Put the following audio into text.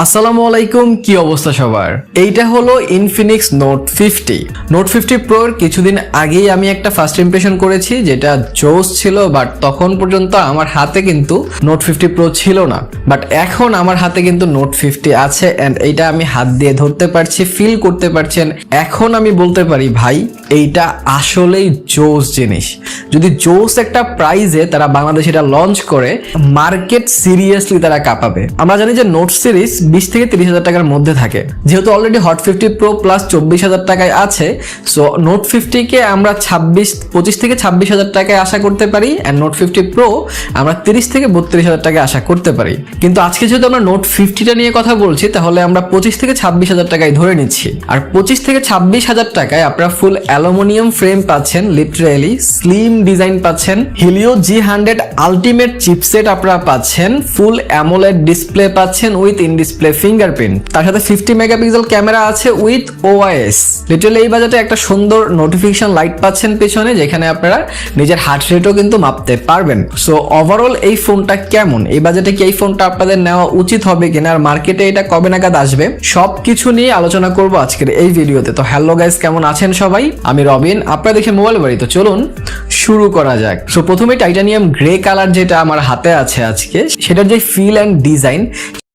আসসালামু আলাইকুম, কি অবস্থা সবার। এইটা হলো ইনফিনিক্স নোট 50 নোট 50 প্রোর কিছুদিন আগেই আমি একটা ফার্স্ট ইমপ্রেশন করেছি, যেটা জোস ছিল। বাট তখন পর্যন্ত আমার হাতে কিন্তু নোট 50 প্রো ছিল না। বাট এখন আমার হাতে কিন্তু নোট 50 আছে এন্ড এইটা আমি হাত দিয়ে ধরতে পারছি, ফিল করতে পারছেন। এখন আমি বলতে পারি ভাই, এইটা আসলেই জোস জিনিস। যদি জোস একটা প্রাইজে তারা বাংলাদেশে এটা লঞ্চ করে, মার্কেট সিরিয়াসলি তারা কাঁপাবে। আমরা জানি যে নোট সিরিজ 20 থেকে 30,000 টাকার মধ্যে থাকে। যেহেতু অলরেডি হট 50 প্রো প্লাস 24,000 টাকায় আছে, সো নোট 50 কে আমরা 25 থেকে 26,000 টাকায় আশা করতে পারি, এন্ড নোট 50 প্রো আমরা 30 থেকে 32,000 টাকায় আশা করতে পারি। কিন্তু আজকে যেহেতু আমরা নোট 50টা নিয়ে কথা বলছি, তাহলে আমরা 25 থেকে 26,000 টাকায় ধরে নিচ্ছি। আর 25 থেকে 26,000 টাকায় আপনারা ফুল অ্যালুমিনিয়াম ফ্রেম পাচ্ছেন, লিটারেলি স্লিম ডিজাইন পাচ্ছেন, হিলিও G100 আলটিমেট চিপসেট আপনারা পাচ্ছেন, ফুল অ্যামোলেড ডিসপ্লে পাচ্ছেন উইথ ইন ডিসপ্লে ফিঙ্গারপ্রিন্ট, তার সাথে 50 মেগাপিক্সেল ক্যামেরা আছে উইথ ওআইএস। লিটারালি এই বাজেটে একটা সুন্দর নোটিফিকেশন লাইট পাচ্ছেন পেছনে, যেখানে আপনারা নিজের হার্ট রেটও কিন্তু মাপতে পারবেন। সো ওভারঅল এই ফোনটা কেমন, এই বাজেটে কি এই ফোনটা আপনাদের নেওয়া উচিত হবে কিনা, আর মার্কেটে এটা কবে নাগাদ আসবে, সবকিছু নিয়ে আলোচনা করব আজকের এই ভিডিওতে। তো হ্যালো গাইস, কেমন আছেন সবাই? আমি রবিন, আপনারা দেখে মোবাইল বাড়ি। তো চলুন শুরু করা যাক। সো প্রথমে টাইটানিয়াম গ্রে কালার যেটা আমার হাতে আছে আজকে, সেটার যে ফিল অ্যান্ড ডিজাইন